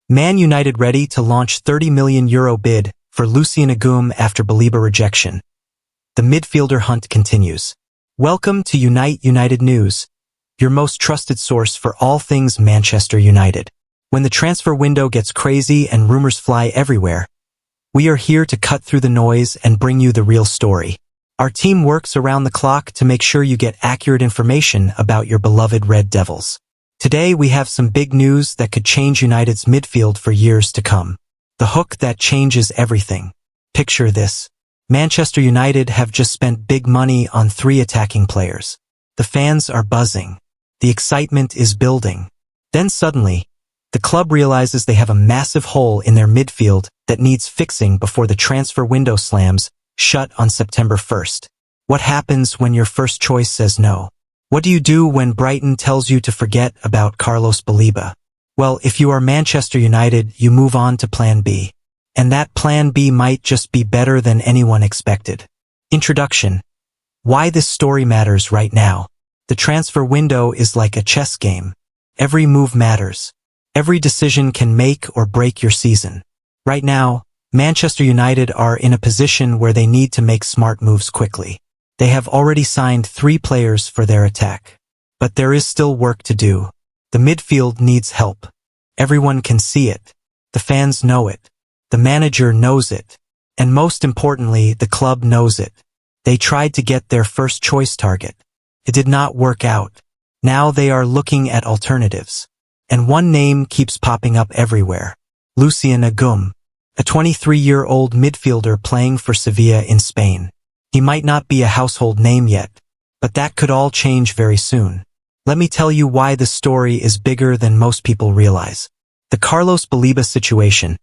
Man United ready to launch €30 million bid for Lucien Agoume after Baleba rejection. The midfielder hunt continues. Welcome to United News, your most trusted source for all things Manchester United. When the transfer window gets crazy and rumors fly everywhere, we are here to cut through the noise and bring you the real story. Our team works around the clock to make sure you get accurate information about your beloved Red Devils. Today we have some big news that could change United's midfield for years to come. The hook that changes everything. Picture this. Manchester United have just spent big money on 3 attacking players. The fans are buzzing. The excitement is building. Then suddenly, the club realizes they have a massive hole in their midfield that needs fixing before the transfer window slams shut on September 1st. What happens when your first choice says no? What do you do when Brighton tells you to forget about Carlos Baleba? Well, if you are Manchester United, you move on to Plan B. And that Plan B might just be better than anyone expected. Introduction. Why this story matters right now. The transfer window is like a chess game. Every move matters. Every decision can make or break your season. Right now, Manchester United are in a position where they need to make smart moves quickly. They have already signed 3 players for their attack. But there is still work to do. The midfield needs help. Everyone can see it. The fans know it. The manager knows it. And most importantly, the club knows it. They tried to get their first choice target. It did not work out. Now they are looking at alternatives. And one name keeps popping up everywhere. Lucien Agoume, a 23-year-old midfielder playing for Sevilla in Spain. He might not be a household name yet, but that could all change very soon. Let me tell you why this story is bigger than most people realize. The Carlos Baleba situation.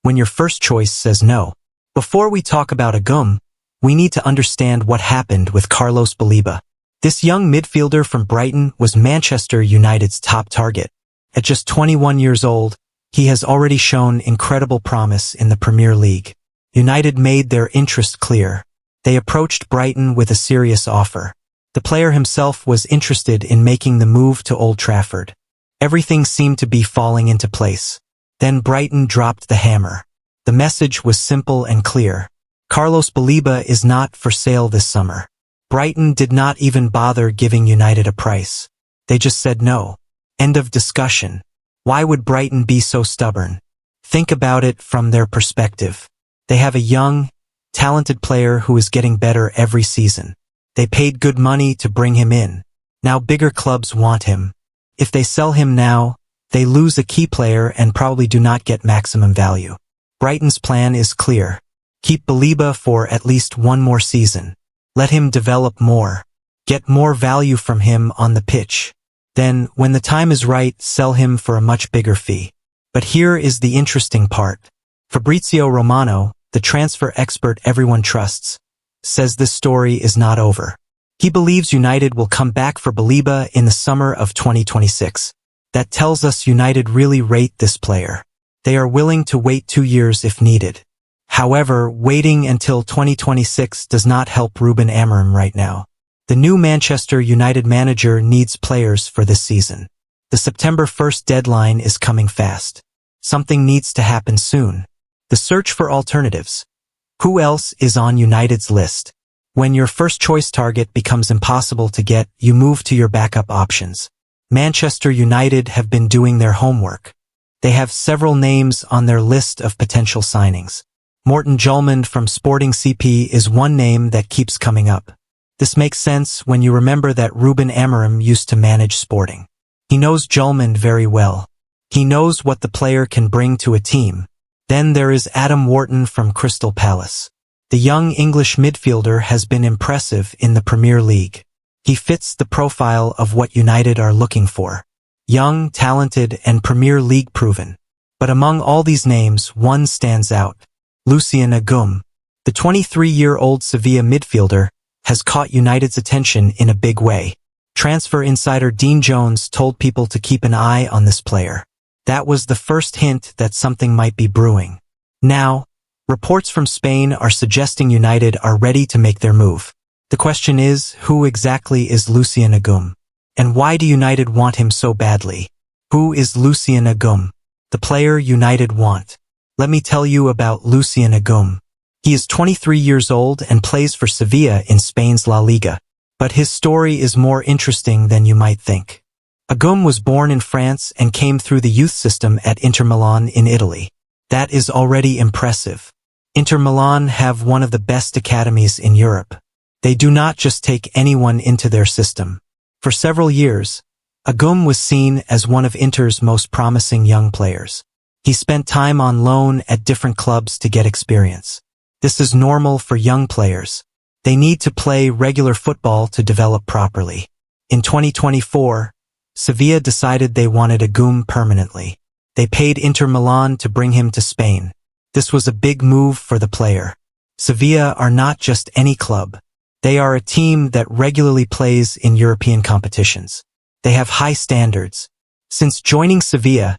When your first choice says no. Before we talk about Agoume, we need to understand what happened with Carlos Baleba. This young midfielder from Brighton was Manchester United's top target. At just 21 years old, he has already shown incredible promise in the Premier League. United made their interest clear. They approached Brighton with a serious offer. The player himself was interested in making the move to Old Trafford. Everything seemed to be falling into place. Then Brighton dropped the hammer. The message was simple and clear. Carlos Baleba is not for sale this summer. Brighton did not even bother giving United a price. They just said no. End of discussion. Why would Brighton be so stubborn? Think about it from their perspective. They have a young, talented player who is getting better every season. They paid good money to bring him in. Now bigger clubs want him. If they sell him now, they lose a key player and probably do not get maximum value. Brighton's plan is clear. Keep Baleba for at least 1 more season. Let him develop more. Get more value from him on the pitch. Then, when the time is right, sell him for a much bigger fee. But here is the interesting part. Fabrizio Romano, the transfer expert everyone trusts, says this story is not over. He believes United will come back for Baleba in the summer of 2026. That tells us United really rate this player. They are willing to wait 2 years if needed. However, waiting until 2026 does not help Ruben Amorim right now. The new Manchester United manager needs players for this season. The September 1st deadline is coming fast. Something needs to happen soon. The search for alternatives. Who else is on United's list? When your first choice target becomes impossible to get, you move to your backup options. Manchester United have been doing their homework. They have several names on their list of potential signings. Morten Jolmand from Sporting CP is one name that keeps coming up. This makes sense when you remember that Ruben Amorim used to manage Sporting. He knows Jolmand very well. He knows what the player can bring to a team. Then there is Adam Wharton from Crystal Palace. The young English midfielder has been impressive in the Premier League. He fits the profile of what United are looking for. Young, talented, and Premier League proven. But among all these names, one stands out. Lucien Agoume. The 23-year-old Sevilla midfielder has caught United's attention in a big way. Transfer insider Dean Jones told people to keep an eye on this player. That was the first hint that something might be brewing. Now, reports from Spain are suggesting United are ready to make their move. The question is, who exactly is Lucien Agoume? And why do United want him so badly? Who is Lucien Agoume? the player United want. Let me tell you about Lucien Agoume. He is 23 years old and plays for Sevilla in Spain's La Liga. But his story is more interesting than you might think. Agoume was born in France and came through the youth system at Inter Milan in Italy. That is already impressive. Inter Milan have one of the best academies in Europe. They do not just take anyone into their system. For several years, Agoume was seen as one of Inter's most promising young players. He spent time on loan at different clubs to get experience. This is normal for young players. They need to play regular football to develop properly. In 2024, Sevilla decided they wanted Agoume permanently. They paid Inter Milan to bring him to Spain. This was a big move for the player. Sevilla are not just any club. They are a team that regularly plays in European competitions. They have high standards. Since joining Sevilla,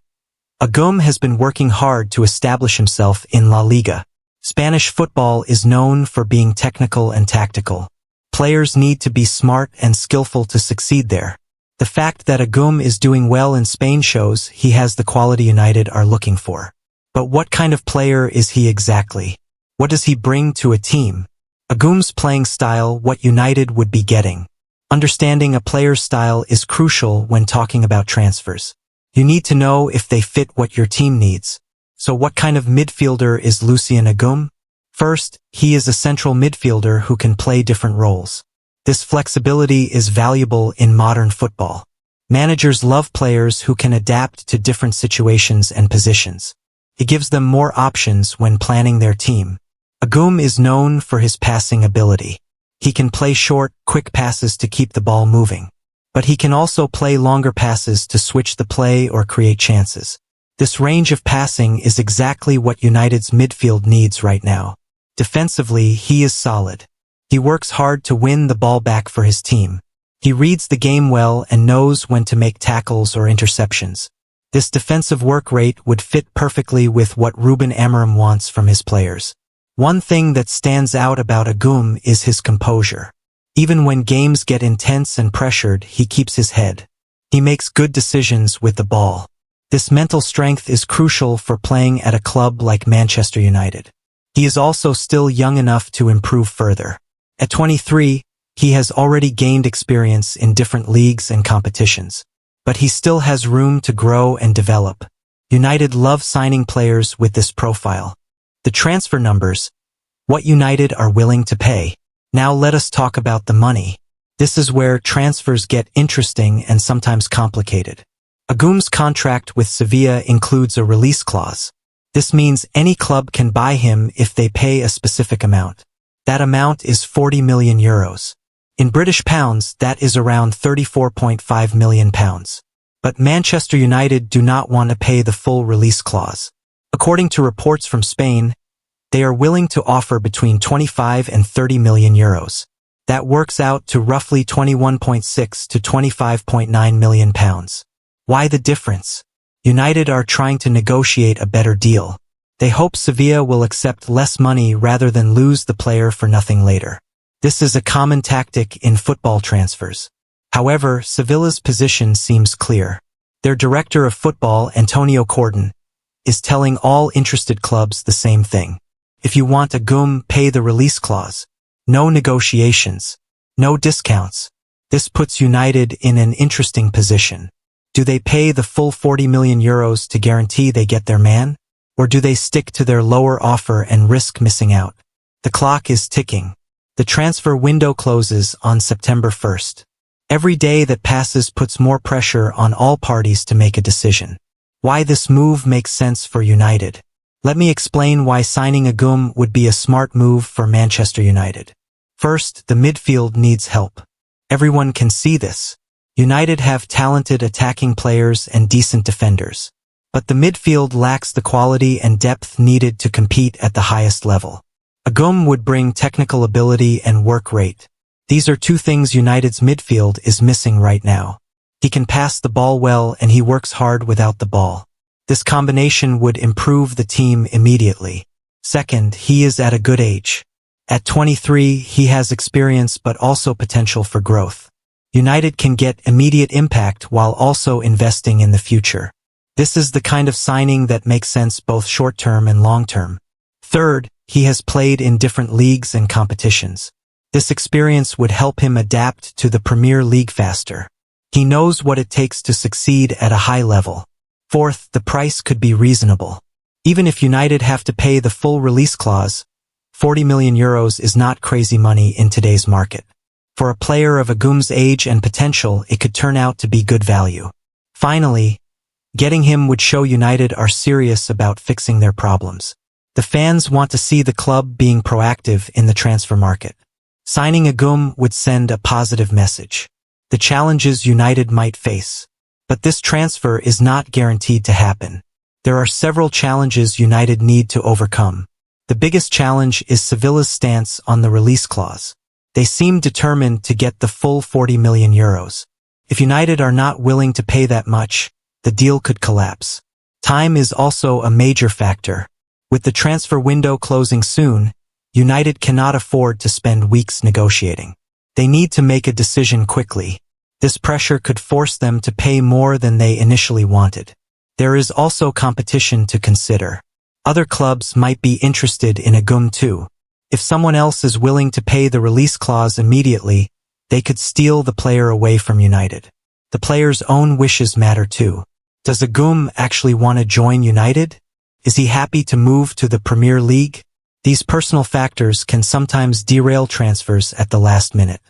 Agoume has been working hard to establish himself in La Liga. Spanish football is known for being technical and tactical. Players need to be smart and skillful to succeed there. The fact that Agoume is doing well in Spain shows he has the quality United are looking for. But what kind of player is he exactly? What does he bring to a team? Agoume's playing style, what United would be getting. Understanding a player's style is crucial when talking about transfers. You need to know if they fit what your team needs. So what kind of midfielder is Lucien Agoume? First, he is a central midfielder who can play different roles. This flexibility is valuable in modern football. Managers love players who can adapt to different situations and positions. It gives them more options when planning their team. Agoume is known for his passing ability. He can play short, quick passes to keep the ball moving. But he can also play longer passes to switch the play or create chances. This range of passing is exactly what United's midfield needs right now. Defensively, he is solid. He works hard to win the ball back for his team. He reads the game well and knows when to make tackles or interceptions. This defensive work rate would fit perfectly with what Ruben Amorim wants from his players. One thing that stands out about Agoume is his composure. Even when games get intense and pressured, he keeps his head. He makes good decisions with the ball. This mental strength is crucial for playing at a club like Manchester United. He is also still young enough to improve further. At 23, he has already gained experience in different leagues and competitions. But he still has room to grow and develop. United love signing players with this profile. The transfer numbers, what United are willing to pay. Now let us talk about the money. This is where transfers get interesting and sometimes complicated. Agoume's contract with Sevilla includes a release clause. This means any club can buy him if they pay a specific amount. That amount is 40 million euros. In British pounds, that is around 34.5 million pounds. But Manchester United do not want to pay the full release clause. According to reports from Spain, they are willing to offer between 25 and 30 million euros. That works out to roughly 21.6 to 25.9 million pounds. Why the difference? United are trying to negotiate a better deal. They hope Sevilla will accept less money rather than lose the player for nothing later. This is a common tactic in football transfers. However, Sevilla's position seems clear. Their director of football, Antonio Cordon, is telling all interested clubs the same thing. If you want Agoume, pay the release clause. No negotiations. No discounts. This puts United in an interesting position. Do they pay the full 40 million euros to guarantee they get their man? Or do they stick to their lower offer and risk missing out? The clock is ticking. The transfer window closes on September 1st. Every day that passes puts more pressure on all parties to make a decision. Why this move makes sense for United. Let me explain why signing Agoume would be a smart move for Manchester United. First, the midfield needs help. Everyone can see this. United have talented attacking players and decent defenders. But the midfield lacks the quality and depth needed to compete at the highest level. Agoume would bring technical ability and work rate. These are two things United's midfield is missing right now. He can pass the ball well and he works hard without the ball. This combination would improve the team immediately. Second, he is at a good age. At 23, he has experience but also potential for growth. United can get immediate impact while also investing in the future. This is the kind of signing that makes sense both short-term and long-term. Third, he has played in different leagues and competitions. This experience would help him adapt to the Premier League faster. He knows what it takes to succeed at a high level. Fourth, the price could be reasonable. Even if United have to pay the full release clause, 40 million euros is not crazy money in today's market. For a player of Agoume's age and potential, it could turn out to be good value. Finally, getting him would show United are serious about fixing their problems. The fans want to see the club being proactive in the transfer market. Signing Agoume would send a positive message. The challenges United might face. But this transfer is not guaranteed to happen. There are several challenges United need to overcome. The biggest challenge is Sevilla's stance on the release clause. They seem determined to get the full 40 million euros. If United are not willing to pay that much, the deal could collapse. Time is also a major factor. With the transfer window closing soon, United cannot afford to spend weeks negotiating. They need to make a decision quickly. This pressure could force them to pay more than they initially wanted. There is also competition to consider. Other clubs might be interested in Agoume too. If someone else is willing to pay the release clause immediately, they could steal the player away from United. The player's own wishes matter too. Does Agoume actually want to join United? Is he happy to move to the Premier League? These personal factors can sometimes derail transfers at the last minute.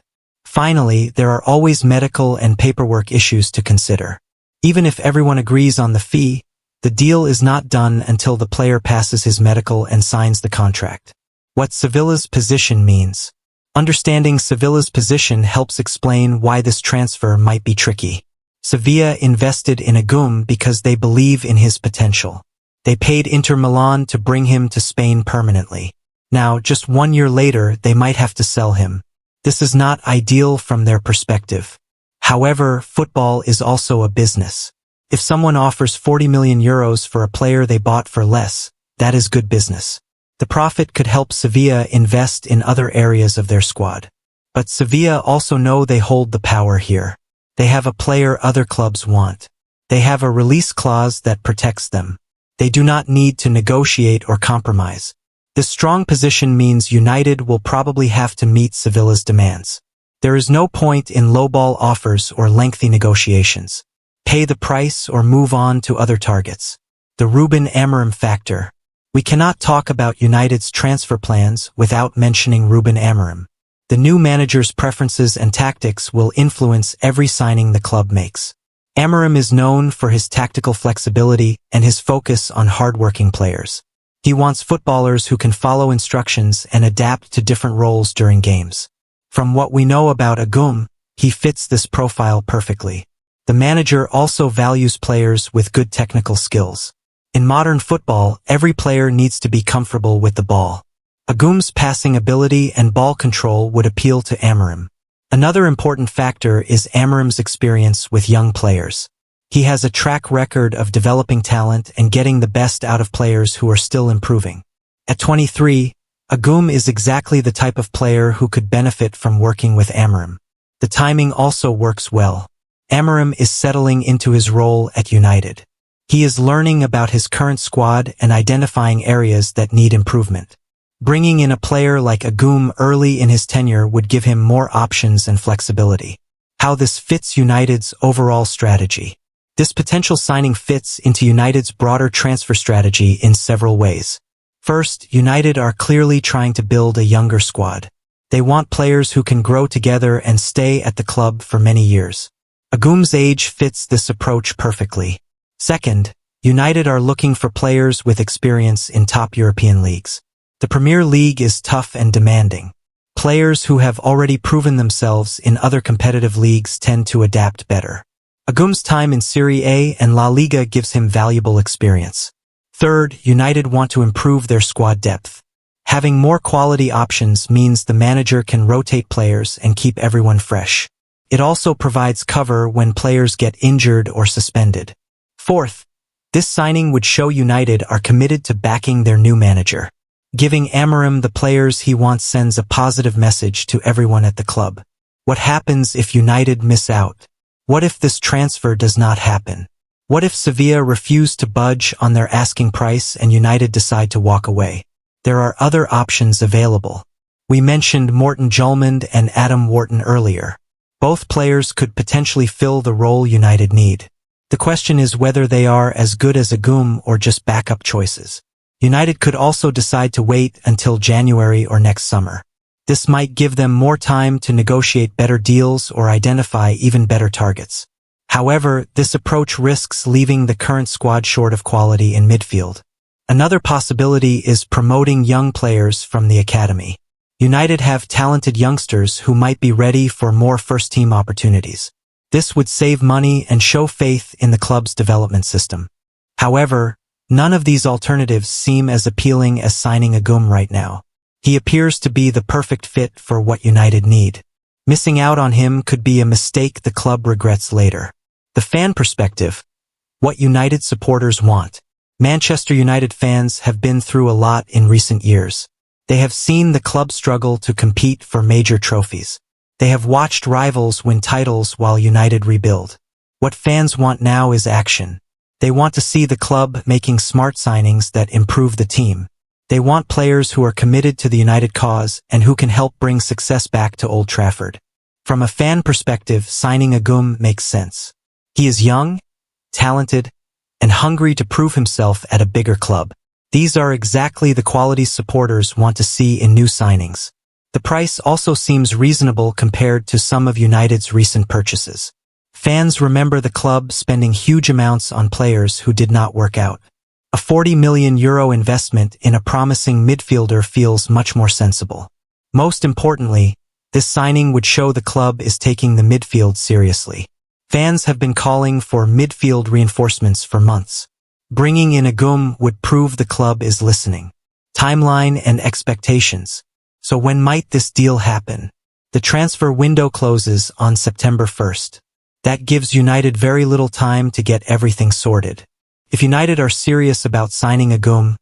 Finally, there are always medical and paperwork issues to consider. Even if everyone agrees on the fee, the deal is not done until the player passes his medical and signs the contract. What Sevilla's position means. Understanding Sevilla's position helps explain why this transfer might be tricky. Sevilla invested in Agoume because they believe in his potential. They paid Inter Milan to bring him to Spain permanently. Now, just 1 year later, they might have to sell him. This is not ideal from their perspective. However, football is also a business. If someone offers 40 million euros for a player they bought for less, that is good business. The profit could help Sevilla invest in other areas of their squad. But Sevilla also know they hold the power here. They have a player other clubs want. They have a release clause that protects them. They do not need to negotiate or compromise. This strong position means United will probably have to meet Sevilla's demands. There is no point in lowball offers or lengthy negotiations. Pay the price or move on to other targets. The Ruben Amorim factor. We cannot talk about United's transfer plans without mentioning Ruben Amorim. The new manager's preferences and tactics will influence every signing the club makes. Amorim is known for his tactical flexibility and his focus on hard-working players. He wants footballers who can follow instructions and adapt to different roles during games. From what we know about Agoume, he fits this profile perfectly. The manager also values players with good technical skills. In modern football, every player needs to be comfortable with the ball. Agoume's passing ability and ball control would appeal to Amorim. Another important factor is Amorim's experience with young players. He has a track record of developing talent and getting the best out of players who are still improving. At 23, Agoume is exactly the type of player who could benefit from working with Amorim. The timing also works well. Amorim is settling into his role at United. He is learning about his current squad and identifying areas that need improvement. Bringing in a player like Agoume early in his tenure would give him more options and flexibility. How this fits United's overall strategy. This potential signing fits into United's broader transfer strategy in several ways. First, United are clearly trying to build a younger squad. They want players who can grow together and stay at the club for many years. Agoume's age fits this approach perfectly. Second, United are looking for players with experience in top European leagues. The Premier League is tough and demanding. Players who have already proven themselves in other competitive leagues tend to adapt better. Agoume's time in Serie A and La Liga gives him valuable experience. Third, United want to improve their squad depth. Having more quality options means the manager can rotate players and keep everyone fresh. It also provides cover when players get injured or suspended. Fourth, this signing would show United are committed to backing their new manager. Giving Amorim the players he wants sends a positive message to everyone at the club. What happens if United miss out? What if this transfer does not happen? What if Sevilla refuse to budge on their asking price and United decide to walk away? There are other options available. We mentioned Morten Julmand and Adam Wharton earlier. Both players could potentially fill the role United need. The question is whether they are as good as Agoume or just backup choices. United could also decide to wait until January or next summer. This might give them more time to negotiate better deals or identify even better targets. However, this approach risks leaving the current squad short of quality in midfield. Another possibility is promoting young players from the academy. United have talented youngsters who might be ready for more first-team opportunities. This would save money and show faith in the club's development system. However, none of these alternatives seem as appealing as signing Agoume right now. He appears to be the perfect fit for what United need. Missing out on him could be a mistake the club regrets later. The fan perspective. What United supporters want. Manchester United fans have been through a lot in recent years. They have seen the club struggle to compete for major trophies. They have watched rivals win titles while United rebuild. What fans want now is action. They want to see the club making smart signings that improve the team. They want players who are committed to the United cause and who can help bring success back to Old Trafford. From a fan perspective, signing Agoume makes sense. He is young, talented, and hungry to prove himself at a bigger club. These are exactly the qualities supporters want to see in new signings. The price also seems reasonable compared to some of United's recent purchases. Fans remember the club spending huge amounts on players who did not work out. A €40 million investment in a promising midfielder feels much more sensible. Most importantly, this signing would show the club is taking the midfield seriously. Fans have been calling for midfield reinforcements for months. Bringing in Agoume would prove the club is listening. Timeline and expectations. So when might this deal happen? The transfer window closes on September 1st. That gives United very little time to get everything sorted. If United are serious about signing Agoume,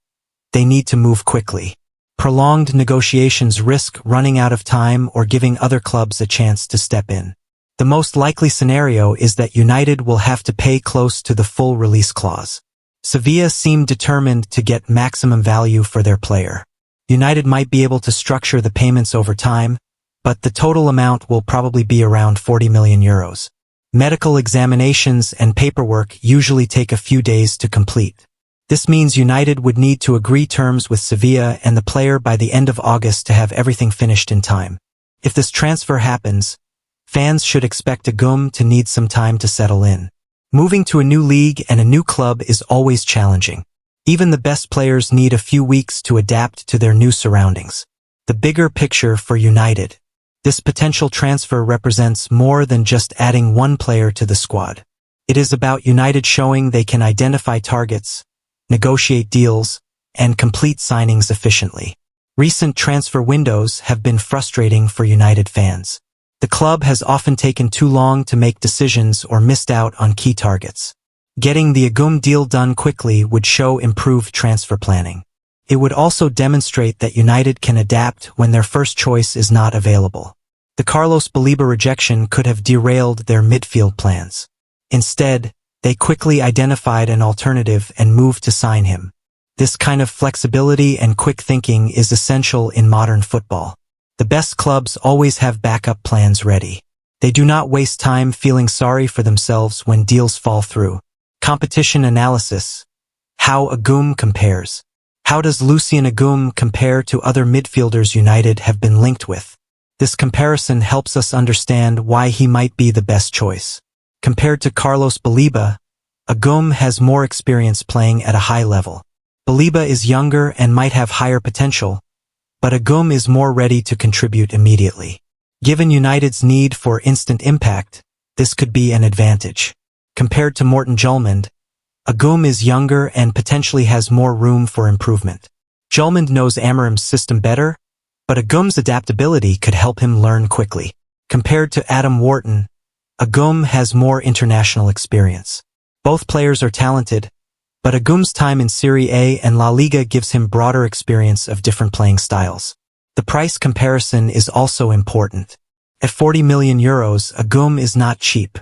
they need to move quickly. Prolonged negotiations risk running out of time or giving other clubs a chance to step in. The most likely scenario is that United will have to pay close to the full release clause. Sevilla seem determined to get maximum value for their player. United might be able to structure the payments over time, but the total amount will probably be around €40 million. Medical examinations and paperwork usually take a few days to complete. This means United would need to agree terms with Sevilla and the player by the end of August to have everything finished in time. If this transfer happens, fans should expect Agoume to need some time to settle in. Moving to a new league and a new club is always challenging. Even the best players need a few weeks to adapt to their new surroundings. The bigger picture for United. This potential transfer represents more than just adding one player to the squad. It is about United showing they can identify targets, negotiate deals, and complete signings efficiently. Recent transfer windows have been frustrating for United fans. The club has often taken too long to make decisions or missed out on key targets. Getting the Agoume deal done quickly would show improved transfer planning. It would also demonstrate that United can adapt when their first choice is not available. The Carlos Baleba rejection could have derailed their midfield plans. Instead, they quickly identified an alternative and moved to sign him. This kind of flexibility and quick thinking is essential in modern football. The best clubs always have backup plans ready. They do not waste time feeling sorry for themselves when deals fall through. Competition analysis. How Agoume compares. How does Lucien Agoume compare to other midfielders United have been linked with? This comparison helps us understand why he might be the best choice. Compared to Carlos Baleba, Agoume has more experience playing at a high level. Baleba is younger and might have higher potential, but Agoume is more ready to contribute immediately. Given United's need for instant impact, this could be an advantage. Compared to Morten Julmand, Agoume is younger and potentially has more room for improvement. Julmand knows Amorim's system better, but Agoume's adaptability could help him learn quickly. Compared to Adam Wharton, Agoume has more international experience. Both players are talented, but Agoume's time in Serie A and La Liga gives him broader experience of different playing styles. The price comparison is also important. At €40 million, Agoume is not cheap.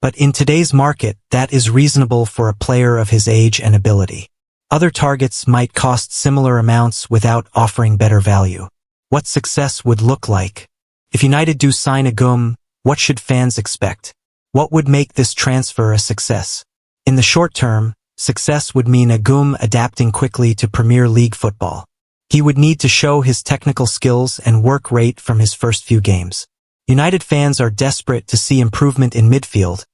But in today's market, that is reasonable for a player of his age and ability. Other targets might cost similar amounts without offering better value. What success would look like? If United do sign Agoume, what should fans expect? What would make this transfer a success? In the short term, success would mean Agoume adapting quickly to Premier League football. He would need to show his technical skills and work rate from his first few games. United fans are desperate to see improvement in midfield,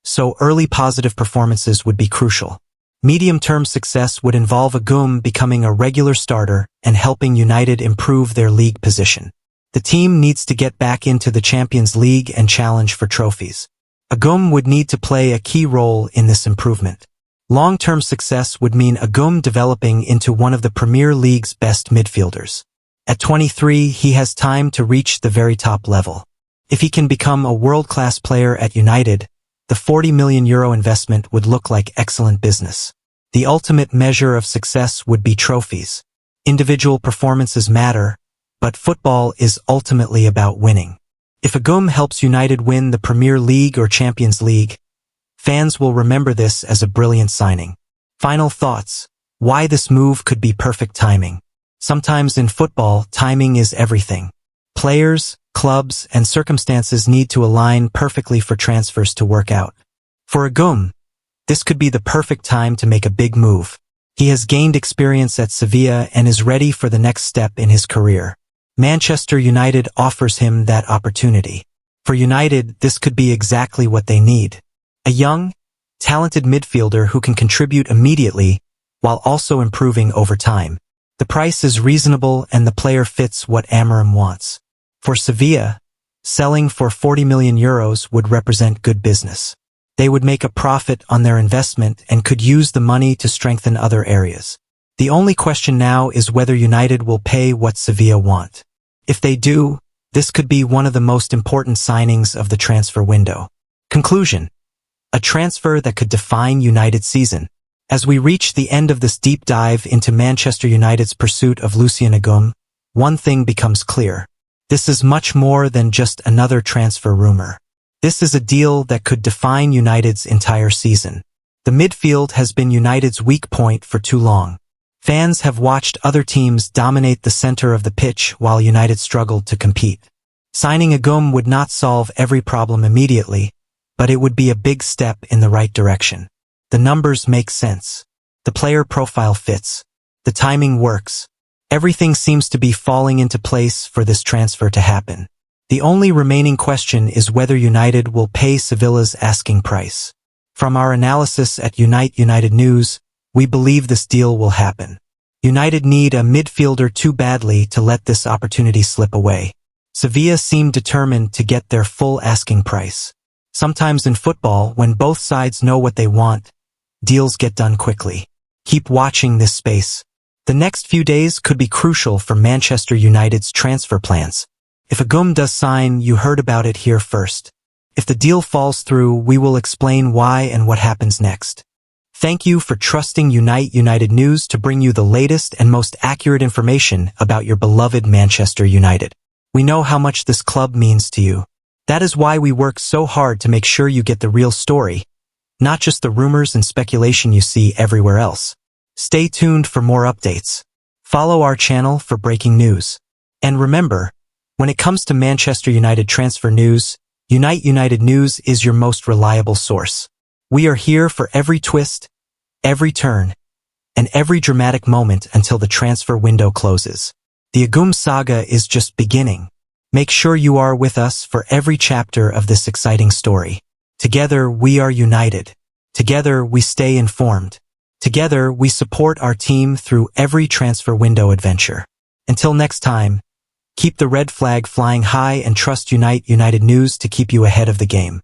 so early positive performances would be crucial. Medium-term success would involve Agoume becoming a regular starter and helping United improve their league position. The team needs to get back into the Champions League and challenge for trophies. Agoume would need to play a key role in this improvement. Long-term success would mean Agoume developing into one of the Premier League's best midfielders. At 23, he has time to reach the very top level. If he can become a world-class player at United, the €40 million investment would look like excellent business. The ultimate measure of success would be trophies. Individual performances matter, but football is ultimately about winning. If Agoume helps United win the Premier League or Champions League, fans will remember this as a brilliant signing. Final thoughts. Why this move could be perfect timing. Sometimes in football, timing is everything. Players, clubs, and circumstances need to align perfectly for transfers to work out. For Agoume, this could be the perfect time to make a big move. He has gained experience at Sevilla and is ready for the next step in his career. Manchester United offers him that opportunity. For United, this could be exactly what they need. A young, talented midfielder who can contribute immediately while also improving over time. The price is reasonable and the player fits what Amorim wants. For Sevilla, selling for €40 million would represent good business. They would make a profit on their investment and could use the money to strengthen other areas. The only question now is whether United will pay what Sevilla want. If they do, this could be one of the most important signings of the transfer window. Conclusion. A transfer that could define United's season. As we reach the end of this deep dive into Manchester United's pursuit of Lucien Agoume, one thing becomes clear. This is much more than just another transfer rumor. This is a deal that could define United's entire season. The midfield has been United's weak point for too long. Fans have watched other teams dominate the center of the pitch while United struggled to compete. Signing Agoume would not solve every problem immediately, but it would be a big step in the right direction. The numbers make sense. The player profile fits. The timing works. Everything seems to be falling into place for this transfer to happen. The only remaining question is whether United will pay Sevilla's asking price. From our analysis at United News, we believe this deal will happen. United need a midfielder too badly to let this opportunity slip away. Sevilla seem determined to get their full asking price. Sometimes in football, when both sides know what they want, deals get done quickly. Keep watching this space. The next few days could be crucial for Manchester United's transfer plans. If Agoume does sign, you heard about it here first. If the deal falls through, we will explain why and what happens next. Thank you for trusting United News to bring you the latest and most accurate information about your beloved Manchester United. We know how much this club means to you. That is why we work so hard to make sure you get the real story, not just the rumors and speculation you see everywhere else. Stay tuned for more updates. Follow our channel for breaking news. And remember, when it comes to Manchester United transfer news, United News is your most reliable source. We are here for every twist, every turn, and every dramatic moment until the transfer window closes. The Agoume saga is just beginning. Make sure you are with us for every chapter of this exciting story. Together, we are united. Together, we stay informed. Together, we support our team through every transfer window adventure. Until next time, keep the red flag flying high and trust United News to keep you ahead of the game.